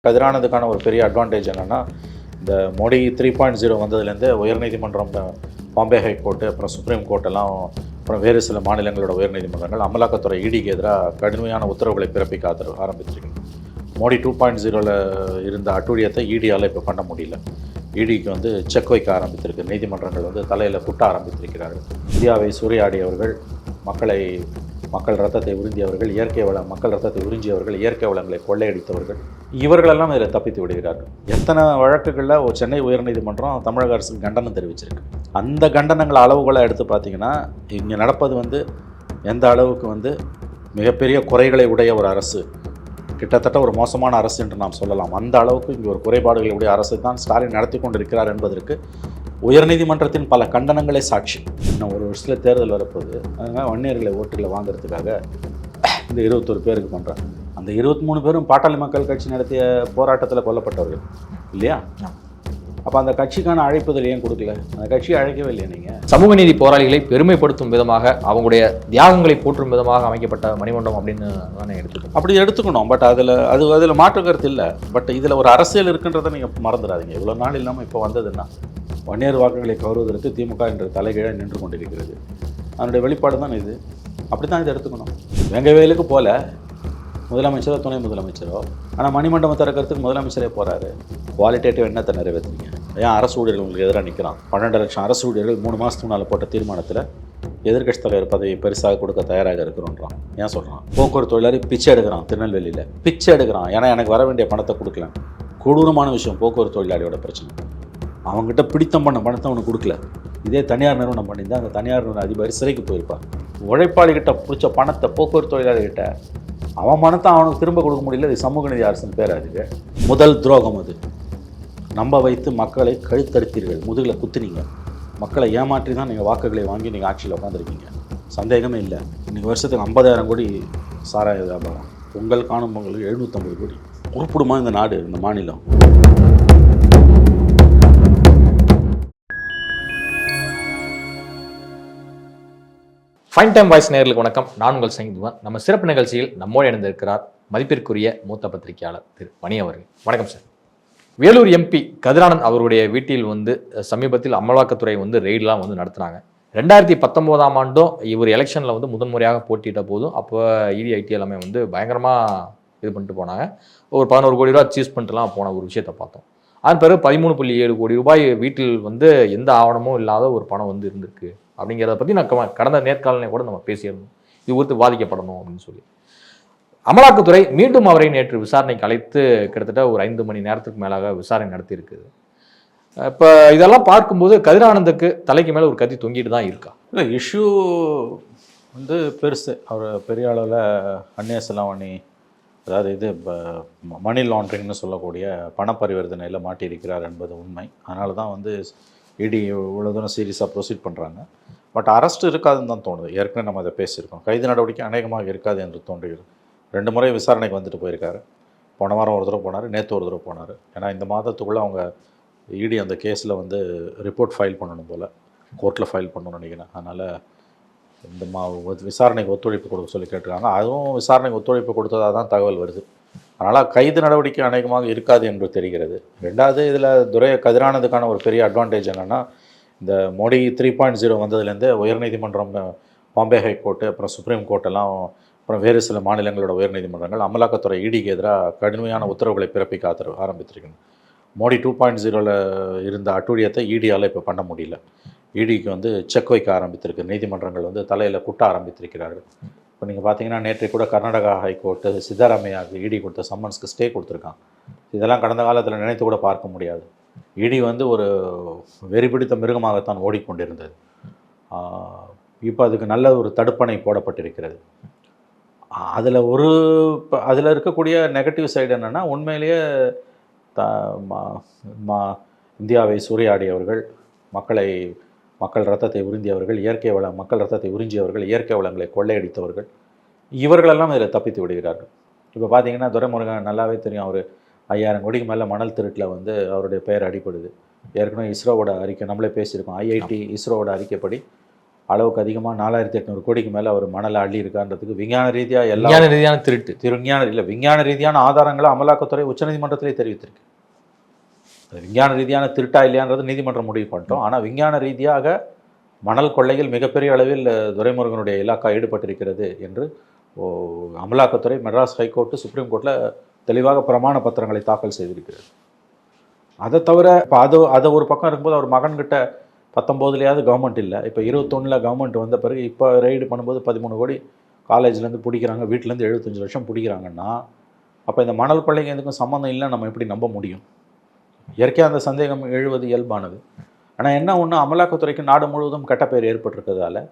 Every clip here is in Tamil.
கதிரானதுக்கான ஒரு பெரிய அட்வான்டேஜ் என்னென்னா, இந்த மோடி 3.0 வந்ததுலேருந்து உயர்நீதிமன்றம், பாம்பே ஹைகோர்ட்டு, அப்புறம் சுப்ரீம் கோர்ட்டெல்லாம், அப்புறம் வேறு சில மாநிலங்களோட உயர்நீதிமன்றங்கள் அமலாக்கத்துறை இடிக்கு எதிராக கடுமையான உத்தரவுகளை பிறப்பிக்க ஆரம்பிச்சிருக்கணும். மோடி 2.0ல் இருந்த அட்டூழியத்தை இடியால் இப்போ பண்ண முடியல. இடிக்கு வந்து செக் வைக்க ஆரம்பித்திருக்கு. நீதிமன்றங்கள் வந்து தலையில் குட்ட ஆரம்பித்திருக்கிறார்கள். இந்தியாவை சூறையாடியவர்கள், மக்கள் ரத்தத்தை உறிஞ்சியவர்கள், மக்கள் ரத்தத்தை உறிஞ்சியவர்கள், இயற்கை வளங்களை கொள்ளையடித்தவர்கள், இவர்களெல்லாம் இதில் தப்பித்து விடுகிறார்கள். எத்தனை வழக்குகளில் ஒரு சென்னை உயர்நீதிமன்றம் தமிழக அரசுக்கு கண்டனம் தெரிவிச்சிருக்கு. அந்த கண்டனங்கள் அளவுகளை எடுத்து பார்த்தீங்கன்னா, இங்கே நடப்பது வந்து எந்த அளவுக்கு வந்து மிகப்பெரிய குறைகளை உடைய ஒரு அரசு, கிட்டத்தட்ட ஒரு மோசமான அரசு என்று நாம் சொல்லலாம். அந்த அளவுக்கு இங்கே ஒரு குறைபாடுகளை உடைய அரசு தான் ஸ்டாலின் நடத்தி கொண்டிருக்கிறார் என்பதற்கு உயர்நீதிமன்றத்தின் பல கண்டனங்களே சாட்சி. இன்னும் ஒரு வருஷத்தில் தேர்தல் வரப்போகுது. அதனால் வன்னியர்களை ஓட்டுகளை வாங்குறதுக்காக இந்த 21 பேருக்கு பண்ணுறாங்க. அந்த 23 பேரும் பாட்டாளி மக்கள் கட்சி நடத்திய போராட்டத்தில் கொல்லப்பட்டவர்கள் இல்லையா? அப்போ அந்த கட்சிக்கான அழைப்புதல் ஏன் கொடுக்கல? அந்த கட்சியை அழைக்கவே இல்லையா நீங்கள்? சமூக நீதி போராளிகளை பெருமைப்படுத்தும் விதமாக, அவங்களுடைய தியாகங்களை போற்றும் விதமாக அமைக்கப்பட்ட மணிமண்டபம் அப்படின்னு தானே எடுத்துக்கணும். அப்படி எடுத்துக்கணும். பட் அதில் மாற்று கருத்து இல்லை. பட் இதில் ஒரு அரசியல் இருக்குன்றதை நீங்கள் மறந்துடாதீங்க. இவ்வளோ நாள் இல்லாமல் இப்போ வந்ததுன்னா வன்னியர் வாக்குகளை கவருவதற்கு திமுக என்ற தலைகீழ நின்று கொண்டிருக்கிறது. அதனுடைய வெளிப்பாடு தான் இது. அப்படி தான் இதை எடுத்துக்கணும். வெங்கவேலுக்கு போல முதலமைச்சரோ துணை முதலமைச்சரோ, ஆனால் மணிமண்டபம் திறக்கிறதுக்கு முதலமைச்சரே போகிறாரு. குவாலிட்டேட்டிவ் என்னத்தை நிறைவேற்றுறீங்க? ஏன் அரசு ஊழியர்கள் உங்களுக்கு எதிராக நிற்கிறான்? 12 லட்சம் அரசு ஊழியர்கள் 3 மாதத்துக்கு முன்னால் போட்ட தீர்மானத்தில் எதிர்க்கட்சி தலைவர் பதவி பெருசாக கொடுக்க தயாராக இருக்கிறோன்றான். ஏன் சொல்கிறான்? போக்குவரத்து தொழிலாளி பிச்சை எடுக்கிறான். திருநெல்வேலியில் பிச்சை எடுக்கிறான். ஏன்னா எனக்கு வர வேண்டிய பணத்தை கொடுக்கல. கொடூரமான விஷயம் போக்குவரத்து தொழிலாளியோட பிரச்சனை. அவங்ககிட்ட பிடித்தம் பண்ண பணத்தை அவனுக்கு கொடுக்கல. இதே தனியார் நிறுவனம் பண்ணியிருந்தால் அந்த தனியார் நிறுவன அதிபர் சிறைக்கு போயிருப்பான். உழைப்பாளிகிட்ட பிடிச்ச பணத்தை போக்குவரத்து தொழிலாளிகிட்ட அவன் பணத்தை அவனுக்கு திரும்ப கொடுக்க முடியல. இது சமூக நீதி அரசுன்னு பேர். அதுக்கு முதல் துரோகம் அது. நம்ப வைத்து மக்களை கழுத்தறுத்தீர்கள், முதுகில் குத்துனீங்க. மக்களை ஏமாற்றி தான் நீங்கள் வாக்குகளை வாங்கி நீங்கள் ஆட்சியில் உட்காந்துருக்கீங்க. சந்தேகமே இல்லை. இன்றைக்கி வருஷத்துக்கு 50,000 கோடி சாராய வியாபாரம். பொங்கல் காணும் பொங்கலுக்கு 750 கோடி. உருப்பிடுமா இந்த நாடு, இந்த மாநிலம்? ஃபைன் டைம் வாய்ஸ் நேயர்களுக்கு வணக்கம். நான் உங்கள் சங்கீதுவன். நம்ம சிறப்பு நிகழ்ச்சியில் நம்மோடு இணைந்திருக்கிறார் மதிப்பிற்குரிய மூத்த பத்திரிகையாளர் திரு மணி அவர்கள். வணக்கம் சார். வேலூர் எம்பி கதிரானந்த் அவருடைய வீட்டில் வந்து சமீபத்தில் அமலாக்கத்துறை வந்து ரெய்டெலாம் வந்து நடத்துனாங்க. 2019ஆம் ஆண்டும் இவர் எலெக்ஷனில் வந்து முதன்முறையாக போட்டியிட்ட போதும் அப்போ இடிஐடி எல்லாமே வந்து பயங்கரமாக இது பண்ணிட்டு போனாங்க. ஒரு 11 கோடி ரூபா சீஸ் பண்ணிட்டுலாம் போன ஒரு விஷயத்தை பார்த்தோம். அதன் பிறகு 13.7 கோடி ரூபாய் வீட்டில் வந்து எந்த ஆவணமும் இல்லாத ஒரு பணம் வந்து இருந்திருக்கு அப்படிங்கிறத பற்றி நான் கடந்த நேர்காணலே கூட நம்ம பேசியிருந்தோம். இது குறித்து வாதிக்கப்படணும் அப்படின்னு சொல்லி அமலாக்கத்துறை மீண்டும் அவரை நேற்று விசாரணைக்கு அழைத்து கிட்டத்தட்ட ஒரு 5 மணி நேரத்துக்கு மேலாக விசாரணை நடத்தியிருக்குது. இப்போ இதெல்லாம் பார்க்கும்போது கதிரானந்துக்கு தலைக்கு மேலே ஒரு கத்தி தொங்கிட்டு தான் இருக்கா? இல்லை, இஷ்யூ வந்து பெருசு. அவர் பெரிய அளவில் அந்நிய செலாவணி, அதாவது இது மணி லாண்ட்ரிங்னு சொல்லக்கூடிய பண பரிவர்த்தனையில் மாட்டியிருக்கிறார் என்பது உண்மை. அதனால தான் வந்து இடி இவ்வளோ தூரம் சீரியஸாக ப்ரொசீட் பண்ணுறாங்க. பட் அரெஸ்ட் இருக்காதுன்னு தான் தோணுது. ஏற்கனவே நம்ம அதை பேசியிருக்கோம். கைது நடவடிக்கை அநேகமாக இருக்காது என்று தோன்றுகிறது. 2 முறை விசாரணைக்கு வந்துட்டு போயிருக்காரு. போன வாரம் ஒரு தடவை போனார், நேற்று ஒரு தடவை போனார். ஏன்னா இந்த மாதத்துக்குள்ளே அவங்க இடி அந்த கேஸில் வந்து ரிப்போர்ட் ஃபைல் பண்ணணும் போல், கோர்ட்டில் ஃபைல் பண்ணணும்னு நினைக்கிறேன். அதனால் இந்த விசாரணைக்கு ஒத்துழைப்பு கொடுக்க சொல்லி கேட்டிருக்காங்க. அதுவும் விசாரணைக்கு ஒத்துழைப்பு கொடுத்ததாக தான் தகவல் வருது. அதனால் கைது நடவடிக்கை அநேகமாக இருக்காது என்று தெரிகிறது. 2வது, இதில் கதிரானதுக்கான ஒரு பெரிய அட்வான்டேஜ் என்னென்னா, இந்த மோடி 3.0 வந்ததுலேருந்து உயர்நீதிமன்றம், பாம்பே ஹைகோர்ட்டு, அப்புறம் சுப்ரீம் கோர்ட்டெல்லாம், அப்புறம் வேறு சில மாநிலங்களோட உயர்நீதிமன்றங்கள் அமலாக்கத்துறை இடிக்கு எதிராக கடுமையான உத்தரவுகளை பிறப்பிக்க ஆரம்பித்திருக்கணும். மோடி 2.0ல் இருந்த அட்டூழியத்தை இடியால் இப்போ பண்ண முடியல. இடிக்கு வந்து செக் வைக்க ஆரம்பித்திருக்கு. நீதிமன்றங்கள் வந்து தலையில் குட்ட ஆரம்பித்திருக்கிறார்கள். இப்போ நீங்கள் பார்த்தீங்கன்னா நேற்று கூட கர்நாடகா ஹைகோர்ட்டு சித்தராமையாவுக்கு இடி கொடுத்த சம்மன்ஸ்க்கு ஸ்டே கொடுத்துருக்கான். இதெல்லாம் கடந்த காலத்தில் நினைத்து கூட பார்க்க முடியாது. இடி வந்து ஒரு வெறிபிடித்த மிருகமாகத்தான் ஓடிக்கொண்டிருந்தது. இப்போ அதுக்கு நல்ல ஒரு தடுப்பணை போடப்பட்டிருக்கிறது. அதில் இருக்கக்கூடிய நெகட்டிவ் சைடு என்னென்னா, உண்மையிலேயே இந்தியாவை சூறையாடியவர்கள், மக்கள் ரத்தத்தை உறிஞ்சியவர்கள், மக்கள் ரத்தத்தை உறிஞ்சியவர்கள், இயற்கை வளங்களை கொள்ளையடித்தவர்கள், இவர்களெல்லாம் இதில் தப்பித்து விடுகிறார்கள். இப்போ பார்த்தீங்கன்னா துரைமுருகன் நல்லாவே தெரியும். அவர் 5000 கோடிக்கு மேலே மணல் திருட்டில் வந்து அவருடைய பெயர் அடிப்படுது. ஏற்கனவே இஸ்ரோவோட அறிக்கை நம்மளே பேசியிருக்கோம். IIT இஸ்ரோவோட அறிக்கைப்படி அளவுக்கு அதிகமாக 4800 கோடிக்கு மேலே அவர் மணலை அள்ளி இருக்கான்றதுக்கு விஞ்ஞான ரீதியாக எல்லா விஞ்ஞான ரீதியான திருட்டு விஞ்ஞான ரீதியான ஆதாரங்களை அமலாக்கத்துறை உச்சநீதிமன்றத்திலே தெரிவித்திருக்கு. அது விஞ்ஞான ரீதியான திருட்டா இல்லையான்றது நீதிமன்றம் முடிவு பண்ணிட்டோம். ஆனால் விஞ்ஞான ரீதியாக மணல் கொள்ளையில் மிகப்பெரிய அளவில் துரைமுருகனுடைய இலாக்கா ஈடுபட்டிருக்கிறது என்று அமலாக்கத்துறை மெட்ராஸ் ஹைகோர்ட்டு சுப்ரீம் கோர்ட்டில் தெளிவாக பிரமாண பத்திரங்களை தாக்கல் செய்திருக்கிறது. அதை தவிர இப்போ அதை ஒரு பக்கம் இருக்கும்போது அவர் மகன்கிட்ட 19லயாவது கவர்மெண்ட் இல்லை, இப்போ 21 கவர்மெண்ட் வந்த பிறகு இப்போ ரைடு பண்ணும்போது 13 கோடி காலேஜ்லேருந்து பிடிக்கிறாங்க, வீட்டிலேருந்து 75 லட்சம் பிடிக்கிறாங்கன்னா அப்போ இந்த மணல் கொள்ளைங்க எதுக்கும் சம்மந்தம் இல்லைன்னு நம்ம எப்படி நம்ப முடியும்? இயற்கையாக அந்த சந்தேகம் எழுவது இயல்பானது. ஆனால் என்ன ஒன்று, அமலாக்கத்துறைக்கு நாடு முழுவதும் கெட்ட பெயர் ஏற்பட்டிருக்கிறதால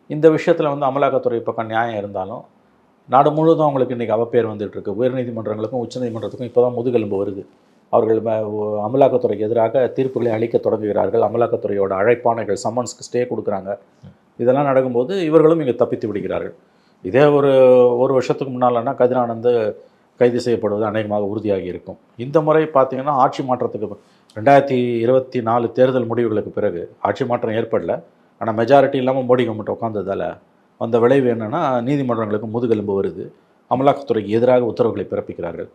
இந்த விஷயத்தில் வந்து அமலாக்கத்துறை பக்கம் நியாயம் இருந்தாலும் நாடு முழுவதும் அவங்களுக்கு இன்றைக்கி அவப்பேர் வந்துட்டுருக்கு. உயர்நீதிமன்றங்களுக்கும் உச்சநீதிமன்றத்துக்கும் இப்போ தான் முதுகெலும்பு வருது. அவர்கள் அமலாக்கத்துறைக்கு எதிராக தீர்ப்புகளை அளிக்க தொடங்குகிறார்கள். அமலாக்கத்துறையோட அழைப்பாணைகள் சம்மன்ஸ்க்கு ஸ்டே கொடுக்குறாங்க. இதெல்லாம் நடக்கும்போது இவர்களும் இங்கே தப்பித்து விடுகிறார்கள். இதே ஒரு வருஷத்துக்கு முன்னாலன்னா கதிரானந்த் கைது செய்யப்படுவது அநேகமாக உறுதியாகி இருக்கும். இந்த முறை பார்த்திங்கன்னா ஆட்சி மாற்றத்துக்கு 2024 தேர்தல் முடிவுகளுக்கு பிறகு ஆட்சி மாற்றம் ஏற்படல, ஆனால் மெஜாரிட்டி இல்லாமல் மோடி கவர்மெண்ட் உட்காந்ததால் வந்த விளைவு என்னென்னா நீதிமன்றங்களுக்கு முதுகெலும்பு வருது. அமலாக்கத்துறைக்கு எதிராக உத்தரவுகளை பிறப்பிக்கிறார்கள்.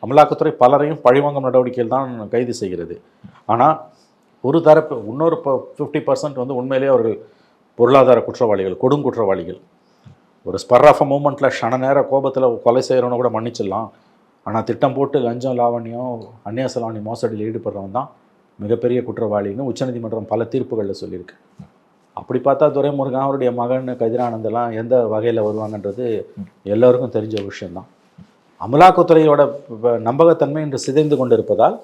அமலாக்கத்துறை பலரையும் பழிவாங்கும் நடவடிக்கையில் தான் கைது செய்கிறது. ஆனால் ஒரு தரப்பு இன்னொரு 50% வந்து உண்மையிலேயே அவர்கள் பொருளாதார குற்றவாளிகள், கொடுங்குற்றவாளிகள். ஒரு ஸ்பர் ஆஃப் அ மூமெண்ட்டில் க்ஷண நேர கோபத்தில் கொலை செய்கிறவனை கூட மன்னிச்சிடலாம். ஆனால் திட்டம் போட்டு லஞ்சம் லாவணியம் அந்நிய செலாவணி மோசடியில் ஈடுபடுறவன் தான் மிகப்பெரிய குற்றவாளின்னு உச்சநீதிமன்றம் பல தீர்ப்புகளில் சொல்லியிருக்கு. அப்படி பார்த்தா துரைமுருகன் அவருடைய மகன் கதிரானந்தெல்லாம் எந்த வகையில் வருவாங்கன்றது எல்லோருக்கும் தெரிஞ்ச விஷயந்தான். அமலாக்கத்துறையோட நம்பகத்தன்மை இன்று சிதைந்து கொண்டிருப்பதால்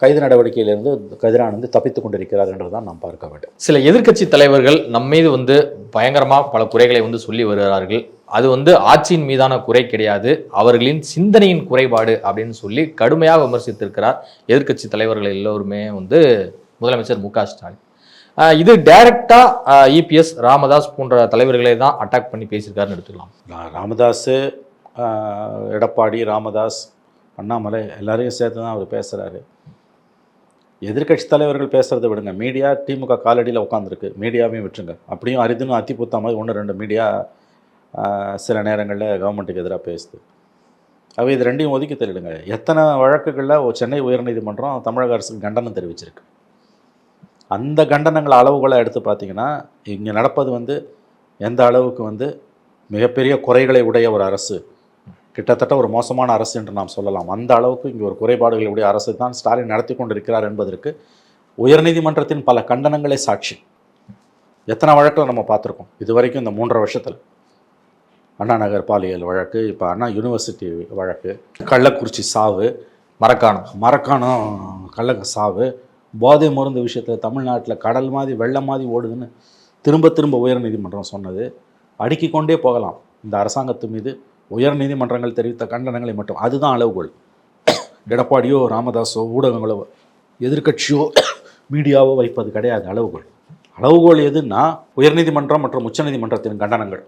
கைது நடவடிக்கையிலிருந்து கதிரானந்து தப்பித்து கொண்டிருக்கிறார் என்றுதான் நாம் பார்க்க வேண்டும். சில எதிர்க்கட்சி தலைவர்கள் நம்மீது வந்து பயங்கரமாக பல குறைகளை வந்து சொல்லி வருகிறார்கள். அது வந்து ஆட்சியின் மீதான குறை கிடையாது, அவர்களின் சிந்தனையின் குறைபாடு அப்படின்னு சொல்லி கடுமையாக விமர்சித்திருக்கிறார் எதிர்க்கட்சி தலைவர்கள் எல்லோருமே வந்து முதலமைச்சர் மு க ஸ்டாலின். இது டைரக்டா இபிஎஸ் ராமதாஸ் போன்ற தலைவர்களை தான் அட்டாக் பண்ணி பேசியிருக்காருன்னு எடுத்துக்கலாம். ராமதாஸ், எடப்பாடி, ராமதாஸ், அண்ணாமலை எல்லாரையும் சேர்த்து தான் அவர் பேசுகிறாரு. எதிர்க்கட்சி தலைவர்கள் பேசுகிறத விடுங்க, மீடியா திமுக காலடியில் உட்காந்துருக்கு, மீடியாவையும் விட்டுருங்க. அப்படியும் அரிதுன்னு அத்திப்பூத்தா மாதிரி 1-2 மீடியா சில நேரங்களில் கவர்மெண்ட்டுக்கு எதிராக பேசுது. அவை இது ரெண்டையும் ஒதுக்கி தள்ளிடுங்க. எத்தனை வழக்குகளில் சென்னை உயர்நீதிமன்றம் தமிழக அரசுக்கு கண்டனம் தெரிவிச்சிருக்கு. அந்த கண்டனங்கள் அளவுகளை எடுத்து பார்த்தீங்கன்னா இங்கே நடப்பது வந்து எந்த அளவுக்கு வந்து மிகப்பெரிய குறைகளை உடைய ஒரு அரசு, கிட்டத்தட்ட ஒரு மோசமான அரசு என்று நாம் சொல்லலாம். அந்த அளவுக்கு இங்கே ஒரு குறைபாடுகளுடைய அரசு தான் ஸ்டாலின் நடத்தி கொண்டிருக்கிறார் என்பதற்கு உயர்நீதிமன்றத்தின் பல கண்டனங்களே சாட்சி. எத்தனை வழக்கில் நம்ம பார்த்துருக்கோம் இது வரைக்கும் இந்த 3.5 வருஷத்தில். அண்ணா நகர் பாலியல் வழக்கு, இப்போ அண்ணா யூனிவர்சிட்டி வழக்கு, கள்ளக்குறிச்சி சாவு, மரக்காணம் கள்ள சாவு, போதை மருந்து விஷயத்தில் தமிழ்நாட்டில் கடல் மாதிரி வெள்ளம் மாதிரி ஓடுதுன்னு திரும்ப திரும்ப உயர்நீதிமன்றம் சொன்னது. அடுக்கி கொண்டே போகலாம் இந்த அரசாங்கத்து மீது உயர்நீதிமன்றங்கள் தெரிவித்த கண்டனங்களை மட்டும். அதுதான் அளவுகோல். எடப்பாடியோ ராமதாஸோ ஊடகங்களோ எதிர்க்கட்சியோ மீடியாவோ வைப்பது கிடையாது அளவுகோல். அளவுகோல் எதுன்னா உயர்நீதிமன்றம் மற்றும் உச்சநீதிமன்றத்தின் கண்டனங்கள்.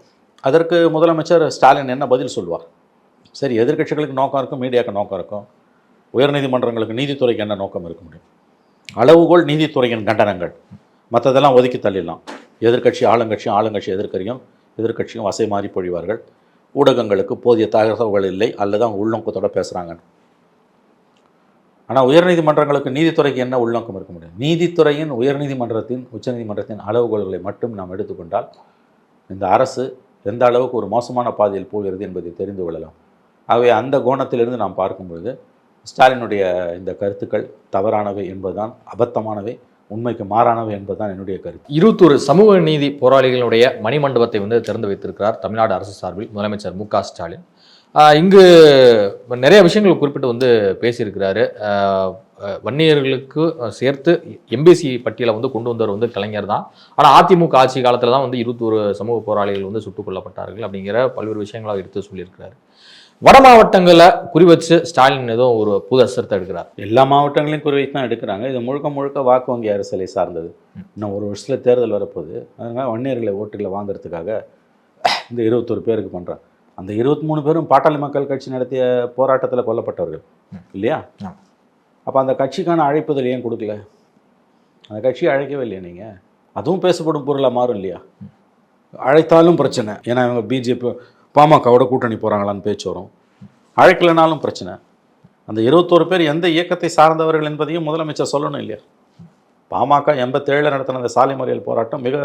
அதற்கு முதலமைச்சர் ஸ்டாலின் என்ன பதில் சொல்வார்? சரி, எதிர்க்கட்சிகளுக்கு நோக்கம் இருக்கும், மீடியாவுக்கு நோக்கம் இருக்கும், உயர்நீதிமன்றங்களுக்கு நீதித்துறைக்கு என்ன நோக்கம் இருக்க முடியும்? அளவுகோல் நீதித்துறையின் கண்டனங்கள், மற்றதெல்லாம் ஒதுக்கி தள்ளிடலாம். எதிர்க்கட்சி ஆளுங்கட்சி எதிர்க்கட்சியும் வசை மாறி பொழிவார்கள். ஊடகங்களுக்கு போதிய தகவல்கள் இல்லை அல்லது அவங்க உள்நோக்கத்தோடு பேசுகிறாங்க. ஆனால் உயர்நீதிமன்றங்களுக்கு நீதித்துறைக்கு என்ன உள்நோக்கம் இருக்க முடியும்? நீதித்துறையின் உயர்நீதிமன்றத்தின் உச்சநீதிமன்றத்தின் அளவுகோல்களை மட்டும் நாம் எடுத்துக்கொண்டால் இந்த அரசு எந்த அளவுக்கு ஒரு மோசமான பாதையில் போகிறது என்பதை தெரிந்து கொள்ளலாம். ஆகவே அந்த கோணத்திலிருந்து நாம் பார்க்கும்பொழுது ஸ்டாலினுடைய இந்த கருத்துக்கள் தவறானவை என்பதுதான், அபத்தமானவை, உண்மைக்கு மாறானவை என்பதுதான் என்னுடைய கருத்து. 21 சமூக நீதி போராளிகளுடைய மணிமண்டபத்தை வந்து திறந்து வைத்திருக்கிறார் தமிழ்நாடு அரசு சார்பில் முதலமைச்சர் மு க ஸ்டாலின். இங்கு நிறைய விஷயங்கள் குறிப்பிட்டு வந்து பேசியிருக்கிறாரு. வன்னியர்களுக்கு சேர்த்து எம்பிசி பட்டியலை வந்து கொண்டு வந்தவர் வந்து கலைஞர் தான். ஆனால் அதிமுக ஆட்சி காலத்தில் தான் வந்து 21 சமூக போராளிகள் வந்து சுட்டுக் கொல்லப்பட்டார்கள் அப்படிங்கிற பல்வேறு விஷயங்களை எடுத்து சொல்லியிருக்கிறாரு. வட மாவட்டங்களை குறிவச்சு ஸ்டாலின் ஏதோ ஒரு புது அசரத்தை எடுக்கிறார். எல்லா மாவட்டங்களையும் குறிவைத்து தான் எடுக்கிறாங்க. இது முழுக்க வாக்கு வங்கி அரசியலை சார்ந்தது. இன்னும் ஒரு வருஷத்தில் தேர்தல் வரப்போகுது. அதனால் வன்னியர்களை ஓட்டுகளை வாங்குறதுக்காக இந்த 21 பேருக்கு பண்ணுறாங்க. அந்த 23 பேரும் பாட்டாளி மக்கள் கட்சி நடத்திய போராட்டத்தில் கொல்லப்பட்டவர்கள் இல்லையா? அப்போ அந்த கட்சிக்கான அழைப்புதல் ஏன் கொடுக்கல? அந்த கட்சியை அழைக்கவே இல்லையா நீங்கள்? அதுவும் பேசப்படும் பொருளாக மாறும் இல்லையா? அழைத்தாலும் பிரச்சனை. ஏன்னா இவங்க பிஜேபி பாமகவோட கூட்டணி போகிறாங்களான்னு பேச்சு வரும். அழைக்கலைனாலும் பிரச்சனை. அந்த 21 பேர் எந்த இயக்கத்தை சார்ந்தவர்கள் என்பதையும் முதலமைச்சர் சொல்லணும் இல்லையா? பாமக 87 நடத்தின அந்த சாலை மறியல் போராட்டம் மிக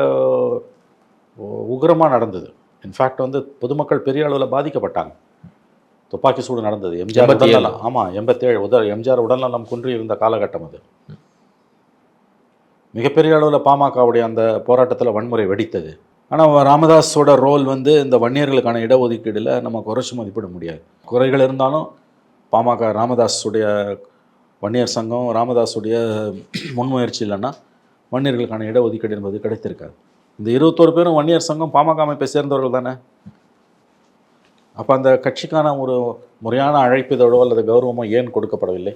உக்கிரமாக நடந்தது. இன்ஃபேக்ட் வந்து பொதுமக்கள் பெரிய அளவில் பாதிக்கப்பட்டாங்க. துப்பாக்கி சூடு நடந்தது. எம்ஜிஆர் உடல்நலம், ஆமாம் 87 எம்ஜிஆர் உடல்நலம் குன்றி இருந்த காலகட்டம் அது. மிகப்பெரிய அளவில் பாமகவுடைய அந்த போராட்டத்தில் வன்முறை வெடித்தது. ஆனால் ராமதாஸோட ரோல் வந்து இந்த வன்னியர்களுக்கான இடஒதுக்கீடில் நம்ம குறைச்சி மதிப்பிட முடியாது. குறைகள் இருந்தாலும் பாமக ராமதாஸுடைய வன்னியர் சங்கம் ராமதாஸுடைய முன்முயற்சி இல்லைன்னா வன்னியர்களுக்கான இடஒதுக்கீடு என்பது கிடைத்திருக்காது. இந்த 21 பேரும் வன்னியர் சங்கம் பாமக அமைப்பை சேர்ந்தவர்கள் தானே. அப்போ அந்த கட்சிக்கான ஒரு முறையான அழைப்பிதழோ அல்லது கௌரவமோ ஏன் கொடுக்கப்படவில்லை?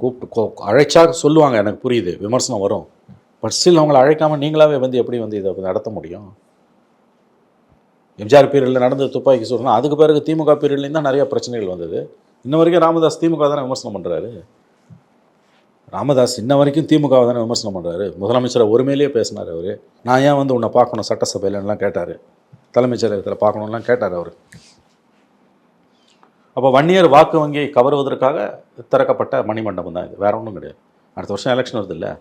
கூப்பிட்டு அழைச்சா சொல்லுவாங்க, எனக்கு புரியுது, விமர்சனம் வரும். பட் ஸ்டில் அவங்களை அழைக்காமல் நீங்களாவே வந்து எப்படி வந்து இதை நடத்த முடியும்? எம்ஜிஆர் பீரியடில் நடந்த துப்பாக்கி சூடுனா அதுக்கு பிறகு திமுக பீரியட்லேயும் தான் நிறைய பிரச்சனைகள் வந்தது. இன்ன வரைக்கும் ராமதாஸ் திமுக தானே விமர்சனம் பண்ணுறாரு. ராமதாஸ் இன்ன வரைக்கும் திமுக தானே விமர்சனம் பண்ணுறாரு. முதலமைச்சரை ஒருமையிலேயே பேசினார் அவர். நான் ஏன் வந்து உன்னை பார்க்கணும் சட்டசபையிலலாம் கேட்டார். தலைமைச் செயலகத்தில் பார்க்கணும்லாம் கேட்டார் அவர். அப்போ வன்னியர் வாக்கு வங்கியை கவருவதற்காக திறக்கப்பட்ட மணிமண்டபம் தான் இது, வேற ஒன்றும் கிடையாது. அடுத்த வருஷம் எலெக்ஷன் வருது இல்லை,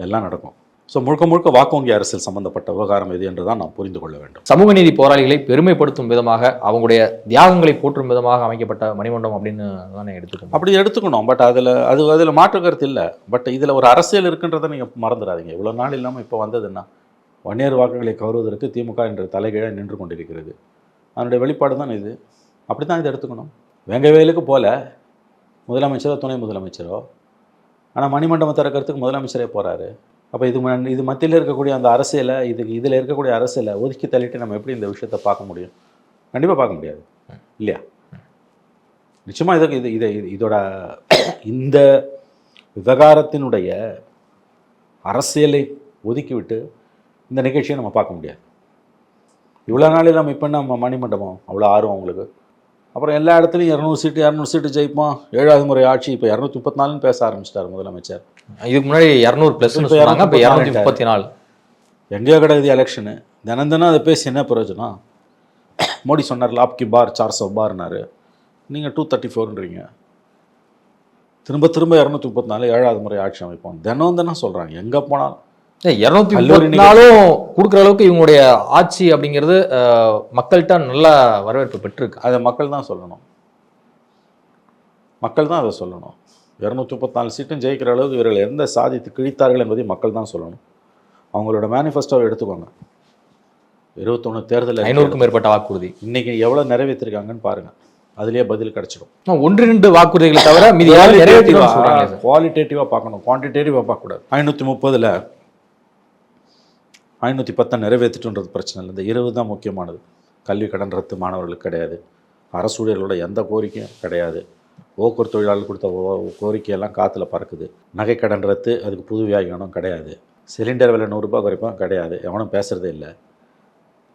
எல்லாம் நடக்கும். ஸோ முழுக்க முழுக்க வாக்கு வங்கி அரசியல் சம்பந்தப்பட்ட விவகாரம் இது என்று தான் நாம் புரிந்து கொள்ள வேண்டும். சமூக நீதி போராளிகளை பெருமைப்படுத்தும் விதமாக, அவங்களுடைய தியாகங்களை போற்றும் விதமாக அமைக்கப்பட்ட மணிமண்டபம் அப்படின்னு தானே எடுத்துக்கணும். அப்படி எடுத்துக்கணும். பட் அதில் மாற்று கருத்து இல்லை. பட் இதில் ஒரு அரசியல் இருக்குன்றதை நீங்கள் மறந்துடாதீங்க. இவ்வளோ நாள் இல்லாமல் இப்போ வந்ததுன்னா வன்னியர் வாக்குகளை கவருவதற்கு திமுக என்ற தலைகீழாக நின்று கொண்டிருக்கிறது. அதனுடைய வெளிப்பாடு தான் இது. அப்படி தான் இதை எடுத்துக்கணும். வெங்கவேலுக்கு போல முதலமைச்சரோ துணை முதலமைச்சரோ, ஆனால் மணிமண்டபம் திறக்கிறதுக்கு முதலமைச்சரே போகிறாரு. அப்போ இது மத்தியில் இருக்கக்கூடிய அந்த அரசியலை, இதில் இருக்கக்கூடிய அரசியலை ஒதுக்கி தள்ளிட்டு நம்ம எப்படி இந்த விஷயத்தை பார்க்க முடியும்? கண்டிப்பாக பார்க்க முடியாது இல்லையா? நிச்சயமாக இதோட இந்த விவகாரத்தினுடைய அரசியலை ஒதுக்கிவிட்டு இந்த நிகழ்ச்சியை நம்ம பார்க்க முடியாது. இவ்வளோ நாளில் நம்ம இப்போ நம்ம மணிமண்டபம் அவ்வளோ ஆர்வம் அவங்களுக்கு. அப்புறம் எல்லா இடத்துலையும் 200 சீட்டு ஜெயிப்போம், 7வது முறை ஆட்சி. இப்போ 234 பேச ஆரம்பிச்சிட்டார் முதலமைச்சர். இதுக்கு முன்னாடி 200+, இப்போ 234. எங்கேயோ கிடையாது எலெக்ஷனு. தினம் அதை பேசி என்ன பிரயோஜனம்? மோடி சொன்னார் லாப்கி பார் 400 பார்னாரு. நீங்கள் 234ன்றீங்க. திரும்ப 234 7வது முறை ஆட்சி அமைப்போம். தினம் சொல்கிறாங்க. எங்கே போனாலும் 234 கொடுக்குற அளவுக்கு இவங்களுடைய ஆட்சி அப்படிங்கிறது மக்கள்கிட்ட நல்ல வரவேற்பு பெற்றிருக்கு. அதை மக்கள் தான் சொல்லணும். மக்கள் தான் அதை சொல்லணும். 234 சீட்டும் ஜெயிக்கிற அளவுக்கு இவர்கள் எந்த சாதித்து கிழித்தார்கள் என்பதை மக்கள் தான் சொல்லணும். அவங்களோட மேனிஃபெஸ்டோவை எடுத்துக்கோங்க. 21 தேர்தல் 500க்கும் மேற்பட்ட வாக்குறுதி இன்னைக்கு எவ்வளோ நிறைவேற்றிருக்காங்கன்னு பாருங்க. அதுலேயே பதில் கிடைச்சிடும். 1-2 வாக்குறுதிகளை தவிர மீதி குவாலிட்டேட்டிவாக பார்க்கணும், குவான்டிடேட்டிவாக பார்க்கக்கூடாது. 530ல் 510 நிறைவேற்றிட்டுன்றது பிரச்சனை இல்லை. இந்த 20 தான் முக்கியமானது. கல்வி கடன் ரத்து மாணவர்களுக்கு கிடையாது. அரசு ஊழியர்களோட எந்த கோரிக்கையும் கிடையாது. போக்குவரத்து தொழிலாளர்கள் கொடுத்த கோரிக்கையெல்லாம் காற்றுல பறக்குது. நகைக்கடன் ரத்து, அதுக்கு புது வியாகியானம் கிடையாது. சிலிண்டர் விலை 100 ரூபாய் குறைப்பேன் கிடையாது, எவனும் பேசுகிறதே இல்லை.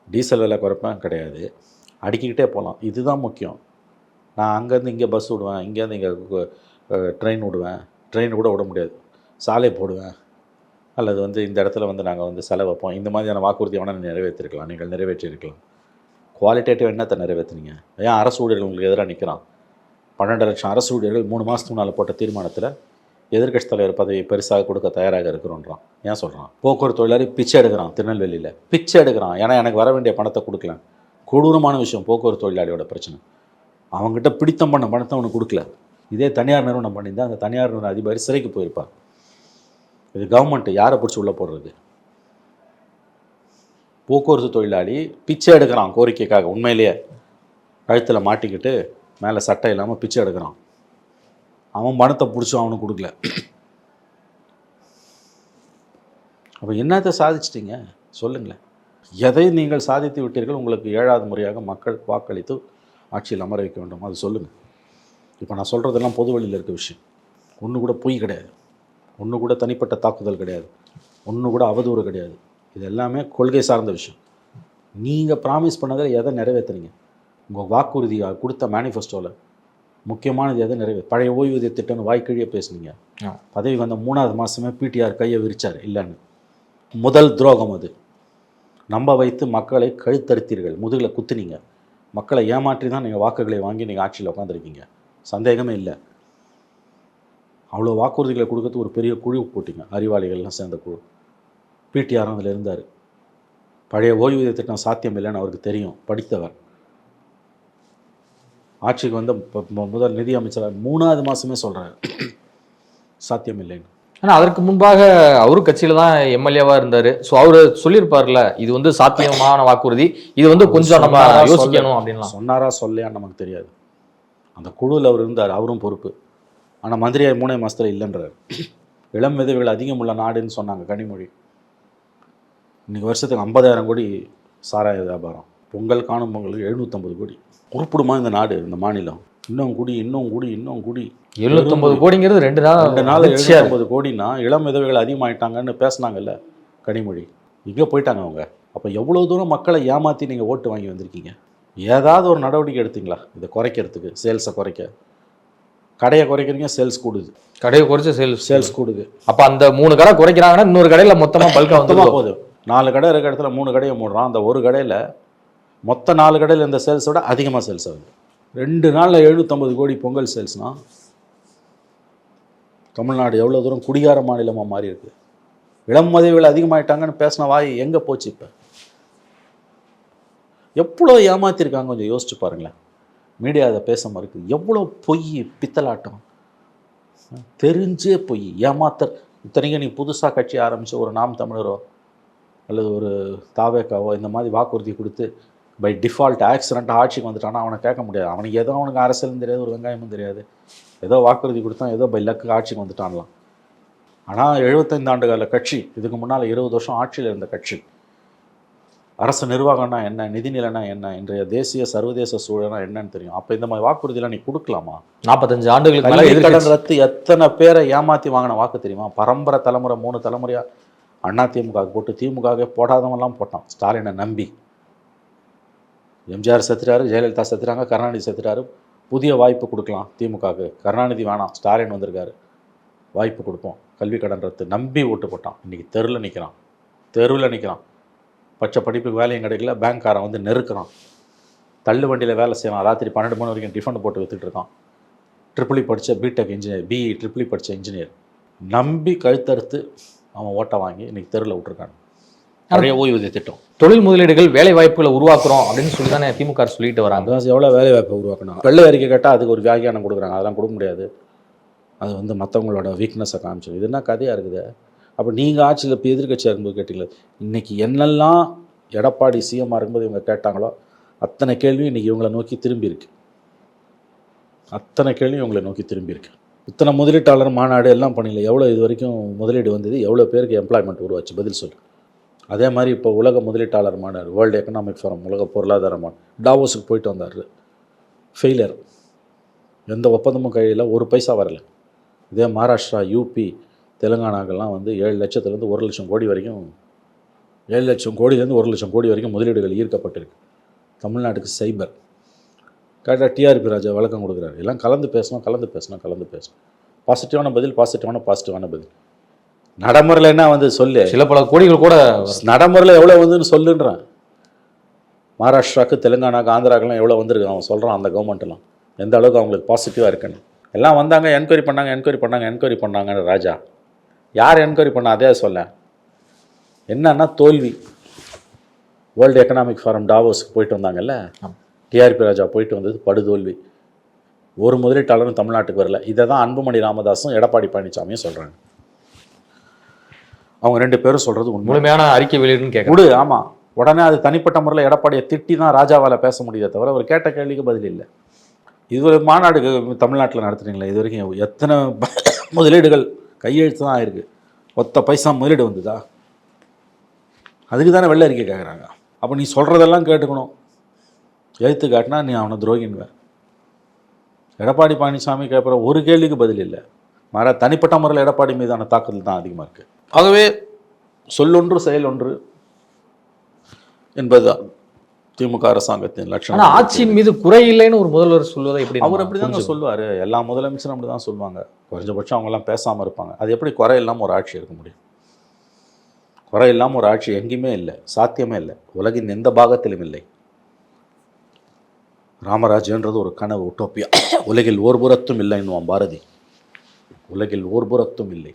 டீசல் விலை குறைப்பேன் கிடையாது. அடிக்கிக்கிட்டே போகலாம். இதுதான் முக்கியம். நான் அங்கேருந்து இங்கே பஸ் விடுவேன், இங்கேருந்து இங்கே ட்ரெயின் விடுவேன், ட்ரெயின் கூட விட முடியாது, சாலை போடுவேன், அல்லது வந்து இந்த இடத்துல வந்து நாங்கள் வந்து செலவு வைப்போம். இந்த மாதிரியான வாக்குறுதி வேணால் நிறைவேற்றிருக்கலாம், நீங்கள் நிறைவேற்றிருக்கலாம். குவாலிட்டேட்டிவ் என்னத்தை நிறைவேற்றினீங்க? ஏன் அரசு ஊழியர்கள் உங்களுக்கு எதிராக நிற்கிறான்? 12 லட்சம் அரசு ஊழியர்கள் 3 மாதத்துக்கு முன்னால் போட்ட தீர்மானத்தில் எதிர்க்கட்சி தலைவர் பதவி பெருசாக கொடுக்க தயாராக இருக்கிறோன்றான். ஏன் சொல்கிறான்? போக்குவரத்து தொழிலாளி பிச்சை எடுக்கிறான், திருநெல்வேலியில் பிச்சை எடுக்கிறான். ஏன்னா எனக்கு வர வேண்டிய பணத்தை கொடுக்கல. கொடூரமான விஷயம் போக்குவரத்து தொழிலாளியோட பிரச்சனை. அவங்ககிட்ட பிடித்தம் பண்ண பணத்தை அவனுக்கு கொடுக்கல. இதே தனியார் நிறுவனம் பண்ணியிருந்தால் அந்த தனியார் நிறுவன அதிபர் சிறைக்கு போயிருப்பார். இது கவர்மெண்ட்டு யாரை பிடிச்சி உள்ளே போடுறது? போக்குவரத்து தொழிலாளி பிச்சை எடுக்கிறான் கோரிக்கைக்காக. உண்மையிலேயே கழுத்தில் மாட்டிக்கிட்டு மேலே சட்டை இல்லாமல் பிச்சை எடுக்கிறான். அவன் பணத்தை பிடிச்சி அவனுக்கு கொடுக்கல. அப்போ என்னத்தை சாதிச்சிட்டிங்க சொல்லுங்களேன்? எதை நீங்கள் சாதித்து விட்டீர்கள்? உங்களுக்கு 7வது முறையாக மக்கள் வாக்களித்து ஆட்சியில் அமர வைக்க வேண்டும், அது சொல்லுங்கள். இப்போ நான் சொல்கிறதெல்லாம் பொது வழியில் இருக்க விஷயம். ஒன்று கூட பொய் கிடையாது, ஒன்று கூட தனிப்பட்ட தாக்குதல் கிடையாது, ஒன்று கூட அவதூறு கிடையாது. இது எல்லாமே கொள்கை சார்ந்த விஷயம். நீங்கள் ப்ராமிஸ் பண்ணதில் எதை நிறைவேற்றுறீங்க? உங்கள் வாக்குறுதி கொடுத்த மேனிஃபெஸ்டோவில் முக்கியமானது எதை பழைய ஓய்வூதிய திட்டம்னு வாய்க்கழியே பேசுனீங்க. பதவி வந்த 3வது மாதமே பிடிஆர் கையை விரிச்சார் இல்லைன்னு. முதல் துரோகம் அது. நம்ப வைத்து மக்களை கழுத்தறுத்தீர்கள், முதுகில் குத்துனீங்க. மக்களை ஏமாற்றி தான் நீங்கள் வாக்குகளை வாங்கி நீங்கள் ஆட்சியில் உட்காந்துருக்கீங்க, சந்தேகமே இல்லை. அவ்வளோ வாக்குறுதிகளை கொடுக்கறது ஒரு பெரிய குழு போட்டிங்க, அறிவாளிகள்லாம் சேர்ந்த குழு. பிடிஆரும் அதில் இருந்தார். பழைய ஓய்வூதிய திட்டம் சாத்தியம் இல்லைன்னு அவருக்கு தெரியும், படித்தவர். ஆட்சிக்கு வந்து முதல் நிதி அமைச்சர் 3வது மாதமே சொல்கிறார் சாத்தியம் இல்லைன்னு. ஆனால் அதற்கு முன்பாக அவரும் கட்சியில் தான் எம்எல்ஏவாக இருந்தார். ஸோ அவர் சொல்லியிருப்பார்ல, இது வந்து சாத்தியமான வாக்குறுதி, இது வந்து கொஞ்சம் நம்ம யோசிக்கணும் அப்படின்லாம். சொன்னாரா சொல்லையான்னு நமக்கு தெரியாது. அந்த குழுவில் அவர் இருந்தார், அவரும் பொறுப்பு. ஆனால் மந்திரியாக 3 மாதத்தில் இல்லைன்றார். இளம் விதவைகள் அதிகம் உள்ள நாடுன்னு சொன்னாங்க கனிமொழி. இன்றைக்கி வருஷத்துக்கு 50,000 கோடி சாராய வியாபாரம். பொங்கல் காணும் பொங்கலுக்கு 750 கோடி. உருப்பிடுமா இந்த நாடு, இந்த மாநிலம்? இன்னும் கூடி 750 கோடிங்கிறது 2 நாள் 750 கோடினா இளம் விதவைகள் அதிகமாகிட்டாங்கன்னு பேசினாங்கல்ல கனிமொழி. இங்கே போயிட்டாங்க அவங்க. அப்போ எவ்வளோ தூரம் மக்களை ஏமாற்றி நீங்கள் ஓட்டு வாங்கி வந்திருக்கீங்க? ஏதாவது ஒரு நடவடிக்கை எடுத்தீங்களா இதை குறைக்கிறதுக்கு? சேல்ஸை குறைக்க, கடையை குறைக்கிறீங்க, சேல்ஸ் கூடுது. கடையை குறைச்ச சேல்ஸ் கூடுது. அப்போ அந்த 3 கடை குறைக்கிறாங்கன்னா இன்னொரு கடையில் மொத்தமாக பல்காக போகுது. 4 கடை இருக்க இடத்துல 3 கடையை மூடுறான். அந்த ஒரு கடையில் மொத்த 4 கடையில் இந்த சேல்ஸோட அதிகமாக சேல்ஸ் ஆகுது. 2 நாளில் 750 கோடி பொங்கல் சேல்ஸ்னால் தமிழ்நாடு எவ்வளோ தூரம் குடிகார மாநிலமாக மாறி இருக்கு. இளம் மதிவுகள் அதிகமாகிட்டாங்கன்னு பேசின வாய் எங்கே போச்சு? இப்போ எவ்வளோ ஏமாத்திருக்காங்க கொஞ்சம் யோசிச்சு பாருங்களேன். மீடியா அதை பேச மறுக்கு. எவ்வளோ பொய், பித்தலாட்டம், தெரிஞ்சே பொய், ஏமாத்தர். இத்தனைக்கும் நீ புதுசாக கட்சி ஆரம்பித்து ஒரு நாம் தமிழரோ அல்லது ஒரு தாவேக்காவோ இந்த மாதிரி வாக்குறுதி கொடுத்து பை டிஃபால்ட் ஆக்சிடென்ட்டாக ஆட்சிக்கு வந்துட்டானா அவனை கேட்க முடியாது. அவனுக்கு ஏதோ அவனுக்கு அரசியலும் தெரியாது, ஒரு வெங்காயமும் தெரியாது. ஏதோ வாக்குறுதி கொடுத்தான், ஏதோ பை லக்கு ஆட்சிக்கு வந்துட்டான்லாம். ஆனால் 75 ஆண்டு கால கட்சி, இதுக்கு முன்னால் 20 வருஷம் ஆட்சியில் இருந்த கட்சி. அரசு நிர்வாகம்னா என்ன, நிதிநிலைனா என்ன, இன்றைய தேசிய சர்வதேச சூழல்னா என்னன்னு தெரியும். அப்போ இந்த மாதிரி வாக்குறுதியெல்லாம் நீ கொடுக்கலாமா? 45 ஆண்டுகளுக்கு எதிர்கடன் ரத்து எத்தனை பேரை ஏமாற்றி வாங்கின வாக்கு தெரியுமா? பரம்பரை தலைமுறை 3 தலைமுறையாக அதிமுக போட்டு திமுகவே போடாதவங்கலாம் போட்டான். ஸ்டாலினை நம்பி எம்ஜிஆர் செத்துட்டாரு, ஜெயலலிதா செத்துட்டாங்க, கருணாநிதி செத்துட்டாரு. புதிய வாய்ப்பு கொடுக்கலாம் திமுகவுக்கு. கருணாநிதி வேணாம், ஸ்டாலின் வந்திருக்காரு, வாய்ப்பு கொடுப்போம். கல்வி கடன் ரத்து நம்பி ஓட்டு போட்டான். இன்றைக்கி தெருவில் நிற்கிறான். பச்சை படிப்புக்கு வேலையும் கிடைக்கல, பேங்க்காரன் வந்து நெருக்கிறான். தள்ளு வண்டியில் வேலை செய்யலாம், ராத்திரி 12 மணி வரைக்கும் டிஃபன் போட்டு வித்துட்டு இருக்கான். ட்ரிபிள் படித்த பிடெக் இன்ஜினியர், பிஇ ட்ரிபிள் படித்த இன்ஜினியர் நம்பி கழுத்தறுத்து அவன் ஓட்டை வாங்கி இன்றைக்கி தெருவில் விட்டுருக்காங்க. நிறைய ஓய்வூதிய திட்டம், தொழில் முதலீடுகள், வேலை வாய்ப்புகளை உருவாக்குறோம் அப்படின்னு சொல்லி தானே திமுக சொல்லிட்டு வராங்க. எவ்வளோ வேலை வாய்ப்பை உருவாக்கணும்? வெள்ளை அறிக்கை கேட்டால் அதுக்கு ஒரு வியாகியானம் கொடுக்குறாங்க. அதெல்லாம் கொடுக்க முடியாது, அது வந்து மற்றவங்களோட வீக்னஸை காமிச்சு. இது என்ன கதையாக இருக்குது? அப்போ நீங்கள் ஆட்சியில் இப்போ எதிர்கட்சியாக இருக்கும்போது கேட்டீங்களா, இன்றைக்கி என்னெல்லாம் எடப்பாடி சிஎம்மாக இருக்கும்போது இவங்க கேட்டாங்களோ அத்தனை கேள்வியும் இன்றைக்கி இவங்களை நோக்கி திரும்பியிருக்கு. இத்தனை முதலீட்டாளர் மாநாடு எல்லாம் பண்ணல. எவ்வளோ இது வரைக்கும் முதலீடு வந்தது, எவ்வளோ பேருக்கு எம்ப்ளாய்மெண்ட் உருவாச்சு? பதில் சொல்லு. அதே மாதிரி இப்போ உலக முதலீட்டாளர் மாநாடு, வேர்ல்டு எக்கனாமிக் ஃபோரம், உலக பொருளாதார மாநாடு, டாவோஸுக்கு போயிட்டு வந்தார். ஃபெயிலியர், எந்த ஒப்பந்தமும் கையில் ஒரு பைசா வரல. இதே மகாராஷ்டிரா, யூபி, தெலுங்கானாக்கெல்லாம் வந்து 7 லட்சத்துலேருந்து 1 லட்சம் கோடி வரைக்கும், 7 லட்சம் கோடியிலேருந்து 1 லட்சம் கோடி வரைக்கும் முதலீடுகள் ஈர்க்கப்பட்டிருக்கு. தமிழ்நாட்டுக்கு சைபர் கரெக்டாக டிஆர்பி ராஜா விளக்கம் கொடுக்குறாரு. எல்லாம் கலந்து பேசணும். பாசிட்டிவான பதில். நடைமுறையில் என்ன வந்து சொல்லு. சில பல கோடிகள் கூட நடைமுறையில் எவ்வளோ வந்துன்னு சொல்லுன்றான். மகாராஷ்டிராவுக்கு, தெலுங்கானாக்கு, ஆந்திராக்கெல்லாம் எவ்வளோ வந்திருக்கு அவன் சொல்கிறான். அந்த கவர்மெண்ட்டெல்லாம் எந்த அளவுக்கு அவங்களுக்கு பாசிட்டிவாக இருக்குன்னு. எல்லாம் வந்தாங்க, என்கொயரி பண்ணாங்கன்னு ராஜா. யார் என்கொயரி பண்ணா? அதே சொல்ல. என்னன்னா தோல்வி. வேர்ல்டு எக்கனாமிக் ஃபோரம் டாவோஸுக்கு போயிட்டு வந்தாங்கல்ல, டிஆர்பி ராஜா போயிட்டு வந்தது படுதோல்வி. ஒரு முதலீட்டாளரும் தமிழ்நாட்டுக்கு வரல. இதை தான் அன்புமணி ராமதாஸும் எடப்பாடி பழனிசாமியும் சொல்கிறாங்க. அவங்க 2 பேரும் சொல்கிறது முழுமையான அறிக்கை வெளியிடுன்னு கேட்குது. ஆமாம், உடனே அது தனிப்பட்ட முறையில் எடப்பாடியை திட்டி தான் ராஜாவால் பேச முடியுதே தவிர அவர் கேட்ட கேள்விக்கு பதில் இல்லை. இது ஒரு மாநாடு தமிழ்நாட்டில் நடத்துறீங்களா? இது வரைக்கும் எத்தனை முதலீடுகள் கையெழுத்து தான் ஆயிருக்கு? ஒத்த பைசா முதலீடு வந்ததா? அதுக்கு தானே வெள்ளை அறிக்கை கேட்குறாங்க. அப்போ நீ சொல்கிறதெல்லாம் கேட்டுக்கணும். எழுத்து காட்டினா நீ அவனை துரோகின்வேன். எடப்பாடி பழனிசாமி கேட்குற ஒரு கேள்விக்கு பதில் இல்லை. மாற தனிப்பட்ட முறையில் எடப்பாடி மீதான தாக்குதல் தான் அதிகமாக இருக்குது. ஆகவே சொல்லொன்று செயல் ஒன்று என்பதுதான் திமுக அரசாங்கத்தின் லட்சணம். ஆட்சியின் மீது குறை இல்லைன்னு ஒரு முதல்வர் சொல்வதை எப்படி? அவர் அப்படி தாங்க சொல்லுவார். எல்லா முதலமைச்சரும் அப்படி தான் சொல்லுவாங்க. குறைஞ்சபட்சம் அவங்கெல்லாம் பேசாமல் இருப்பாங்க. அது எப்படி குறை இல்லாமல் ஒரு ஆட்சி இருக்க முடியும்? குறை இல்லாமல் ஒரு ஆட்சி எங்கேயுமே இல்லை, சாத்தியமே இல்லை, உலகின் எந்த பாகத்திலும் இல்லை. ராமராஜ்யன்றது ஒரு கனவு, உட்டோப்பியா. உலகில் ஓர்புறத்தும் இல்லை என்னுவான் பாரதி. உலகில் ஓர்புறத்தும் இல்லை,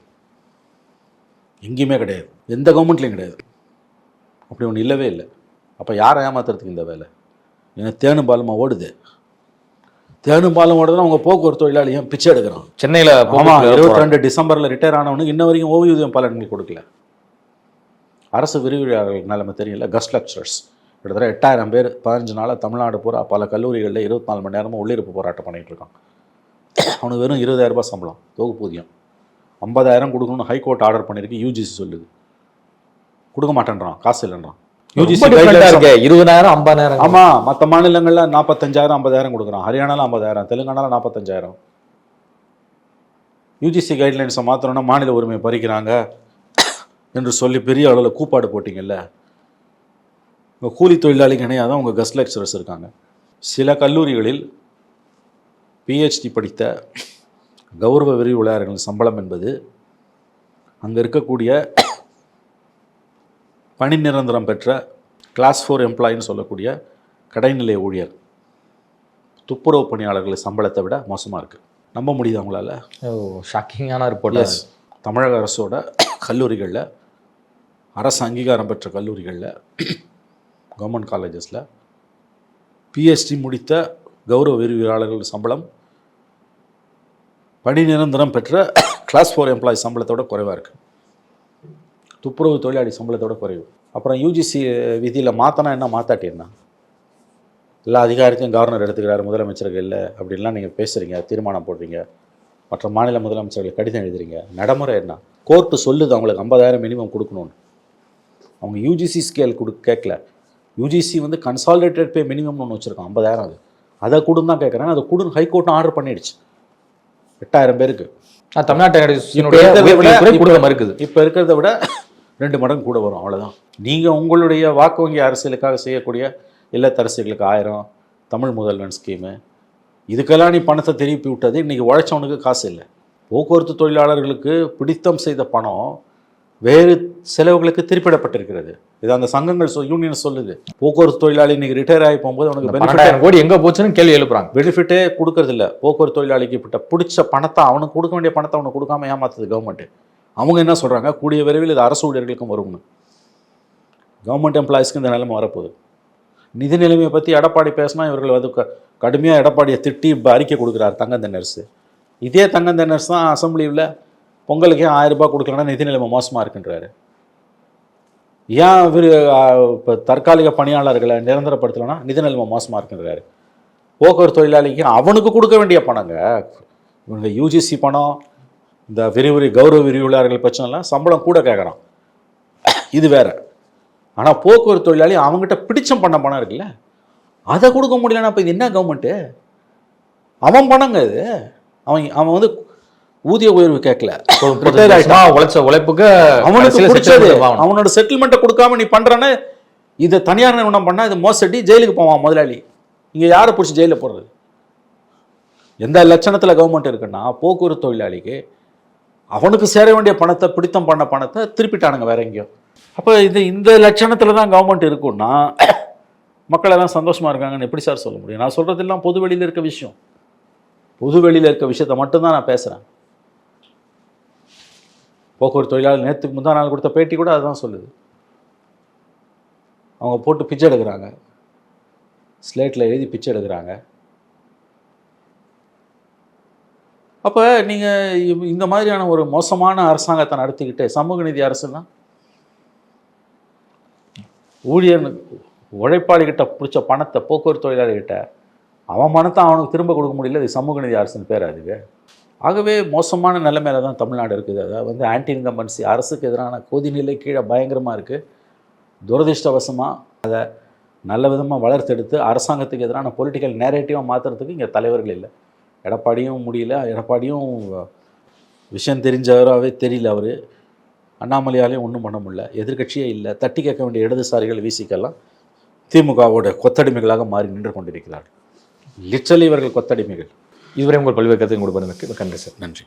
எங்கேயுமே கிடையாது, எந்த கவர்மெண்ட்லையும் கிடையாது. அப்படி ஒன்று இல்லவே இல்லை. அப்போ யாரை ஏமாத்துறதுக்கு இந்த வேலை? ஏன்னா தேனும் பாலமா ஓடுது. தேனும் பாலம் ஓடுதுன்னா அவங்க போக்குவரத்து தொழிலாளி ஏன் பிச்சை எடுக்கிறான்? சென்னையில் 22 டிசம்பரில் ரிட்டையர் ஆனவனுக்கு இன்ன வரைக்கும் ஓய்வூதியம் பலன்கள் கொடுக்கல. அரசு விரிவுரையாளர்கள் நிலைமை தெரியல. கஸ்ட் லெக்சரர்ஸ் கிட்டத்தட்ட 8000 பேர் 15 நாளாக தமிழ்நாடு பூரா பல கல்லூரிகளில் 24 மணி நேரமும் உள்ளிருப்பு போராட்டம் பண்ணிகிட்டு இருக்கான். அவனுக்கு வெறும் 20,000 ரூபாய் சம்பளம், தொகுப்பூதியம். 50,000 கொடுக்கணும்னு ஹைகோர்ட் ஆர்டர் பண்ணியிருக்கு, யூஜிசி சொல்லுது. கொடுக்க மாட்டேன்றான், காசு இல்லைன்றான். யூஜிசி 20,000 50,000. ஆமாம், மற்ற மாநிலங்களில் 45,000 50,000 கொடுக்குறான். ஹரியானாவில் 50,000, தெலுங்கானாவில் 45,000. யூஜிசி கைட்லைன்ஸை மாற்றணும்னா மாநில உரிமையை பறிக்கிறாங்க என்று சொல்லி பெரிய அளவில் கூப்பாடு போட்டிங்கல்ல. உங்கள் கூலி தொழிலாளிக்கு இணையாக தான் உங்கள் கஸ்ட் லெக்சரர்ஸ் இருக்காங்க. சில கல்லூரிகளில் பிஹெச்டி படித்த கௌரவ விரிவுரையாளர்கள் சம்பளம் என்பது அங்கே இருக்கக்கூடிய பணி நிரந்தரம் பெற்ற கிளாஸ் 4 எம்ப்ளாயின்னு சொல்லக்கூடிய கடைநிலை ஊழியர், துப்புரவு பணியாளர்கள் சம்பளத்தை விட மோசமாக இருக்குது. நம்ப முடியுது அவங்களால? ஷாக்கிங்கான ரிப்போர்ட். தமிழக அரசோட கல்லூரிகளில், அரசு அங்கீகாரம் பெற்ற கல்லூரிகளில், கவர்மெண்ட் காலேஜஸில் பிஹெச்டி முடித்த கௌரவ விரிவுரையாளர்கள் சம்பளம் பணி நிரந்தரம் பெற்ற கிளாஸ் 4 எம்ப்ளாயி சம்பளத்தோட குறைவாக இருக்குது. துப்புரவு தொழிலாளி சம்பளத்தோட குறைவு. அப்புறம் யூஜிசி விதியில் மாற்றினா என்ன, மாற்றாட்டி என்ன? எல்லா அதிகாரத்தையும் கவர்னர் எடுத்துக்கிறாரு, முதலமைச்சர்கள் இல்லை அப்படின்லாம் நீங்கள் பேசுகிறீங்க, தீர்மானம் போடுறீங்க, மற்ற மாநில முதலமைச்சர்கள் கடிதம் எழுதுறீங்க. நடைமுறை என்ன? கோர்ட்டு சொல்லுது அவங்களுக்கு 50,000 மினிமம் கொடுக்கணும்னு. அவங்க யூஜிசி ஸ்கேல் கேட்கல. யூஜிசி வந்து கன்சாலிடேட்டட் பே மினிமம்னு ஒன்று வச்சுருக்கான், 50,000. அதை கொடுன்னு தான் கேட்குறேன். அதை கொடுன்னு ஹைகோர்ட்டும் ஆர்டர் பண்ணிடுச்சு 8,000 பேருக்கு. தமிழ்நாட்டை இருக்குது. இப்போ இருக்கிறத விட 2 மடங்கு கூட வரும், அவ்வளோதான். நீங்கள் உங்களுடைய வாக்கு வங்கி அரசியலுக்காக செய்யக்கூடிய இல்லத்தரசிகளுக்கு 1000 தமிழ் முதல்வன் ஸ்கீமு, இதுக்கெல்லாம் நீ பணத்தை திருப்பி விட்டது. இன்றைக்கி உழைச்சவனுக்கு காசு இல்லை. போக்குவரத்து தொழிலாளர்களுக்கு பிடித்தம் செய்த பணம் வேறு செலவுகளுக்கு திருப்பிடப்பட்டிருக்கிறது. இது அந்த சங்கங்கள் யூனியன் சொல்லுது. போக்குவரத்து தொழிலாளி இன்னைக்கு ரிட்டையர் ஆகி போகும்போது அவனுக்கு பெனிஃபிட் கோடி எங்கே போச்சுன்னு கேள்வி எழுப்புறாங்க. பெனிஃபிட்டே கொடுக்கறது இல்லை. போக்குவரத்து தொழிலாளிக்கு பிடிச்ச பணத்தை, அவனுக்கு கொடுக்க வேண்டிய பணத்தை அவனுக்கு கொடுக்காம ஏமாத்துது கவர்மெண்ட்டு. அவங்க என்ன சொல்கிறாங்க, கூடிய விரைவில் இது அரசு ஊழியர்களுக்கும் வரும்னு. கவர்மெண்ட் எம்ப்ளாயிஸ்க்கு இந்த நிலைமை வரப்போகுது. நிதி நிலைமையை பற்றி எடப்பாடி பேசினா இவர்கள் வந்து கடுமையாக எடப்பாடியை திட்டி அறிக்கை கொடுக்குறாரு தங்கம் தென்னரசு. இதே தங்கம் தென்னரசு தான் அசம்பிளியில் பொங்கலுக்கே 1000 ரூபாய் கொடுக்கலன்னா நிதி நிலைமை மோசமாக இருக்குன்றாரு. ஏன் இவர் இப்போ தற்காலிக பணியாளர்களை நிரந்தரப்படுத்தலைன்னா நிதி நிலைமை மோசமாக இருக்குன்றாரு. போக்குவரத்து தொழிலாளிக்கு அவனுக்கு கொடுக்க வேண்டிய பணங்க, இவங்க யூஜிசி பணம், இந்த கௌரவ விரிவுரையாளர்கள் பிரச்சனைலாம் சம்பளம் கூட கேட்குறான், இது வேற. ஆனால் போக்குவரத்து தொழிலாளி அவங்ககிட்ட பிடிச்சம் பண்ண பணம் இருக்குல்ல, அதை கொடுக்க முடியலன்னா இப்போ இது என்ன கவர்மெண்ட்டு? அவன் பணங்க இது. அவன் வந்து ஊதிய உயர்வு கேட்கல, உழைச்ச உழைப்புக்கு அவனுக்கு பிடிச்சது அவனோட செட்டில்மெண்ட்டை கொடுக்காம நீ பண்றன்னு இதை தனியார் நிறுவனம் பண்ணா இது மோசடி, ஜெயிலுக்கு போவான் முதலாளி. இங்கே யாரை பிடிச்சி ஜெயிலில் போடுறது? எந்த லட்சணத்தில் கவர்மெண்ட் இருக்குன்னா போக்குவரத்து தொழிலாளிக்கு அவனுக்கு சேர வேண்டிய பணத்தை, பிடித்தம் பண்ண பணத்தை திருப்பிட்டானுங்க வேற எங்கேயோ. அப்போ இந்த லட்சணத்தில் தான் கவர்மெண்ட் இருக்குன்னா மக்கள் எல்லாம் சந்தோஷமாக இருக்காங்கன்னு எப்படி சார் சொல்ல முடியும்? நான் சொல்கிறதெல்லாம் பொது வெளியில் இருக்க விஷயம். பொது வெளியில் இருக்க விஷயத்தை மட்டும்தான் நான் பேசுகிறேன். போக்குவரத்து தொழிலாளர் நேற்றுக்கு முந்தா நாள் கொடுத்த பேட்டி கூட அதுதான் சொல்லுது. அவங்க போட்டு பிச்சை எடுக்கிறாங்க, ஸ்லேட்டில் எழுதி பிச்சை எடுக்கிறாங்க. அப்போ நீங்கள் இந்த மாதிரியான ஒரு மோசமான அரசாங்கத்தை நடத்திக்கிட்டு சமூக நீதி அரசுன்னா ஊழியர் உழைப்பாளிகிட்ட பிடிச்ச பணத்தை போக்குவரத்து தொழிலாளிகிட்ட அவன் பணத்தை அவனுக்கு திரும்ப கொடுக்க முடியல, இது சமூக நீதி அரசுன்னு பேர் அதுக்கு. ஆகவே மோசமான நிலைமையில தான் தமிழ்நாடு இருக்குது. அதாவது வந்து ஆன்டி இன்கம்பன்சி, அரசுக்கு எதிரான கொதிநிலை கீழே பயங்கரமாக இருக்குது. துரதிர்ஷ்டவசமாக அதை நல்ல விதமாக வளர்த்தெடுத்து அரசாங்கத்துக்கு எதிரான பொலிட்டிக்கல் நேரேட்டிவாக மாற்றுறதுக்கு இங்கே தலைவர்கள் இல்லை. எடப்பாடியும் முடியல. எடப்பாடியும் விஷயம் தெரிஞ்சவராகவே தெரியல. அவர் அண்ணாமலையாலையும் ஒன்றும் பண்ண முடியல. எதிர்கட்சியே இல்லை. தட்டி கேட்க வேண்டிய இடதுசாரிகள் விசிக்கெல்லாம் திமுகவோட கொத்தடிமைகளாக மாறி நின்று கொண்டிருக்கிறார்கள். லிட்ரலி இவர்கள் கொத்தடிமைகள். இதுவரை உங்கள் பல்வேறு கருத்து கொடுப்பதற்கு நன்றி சார். நன்றி.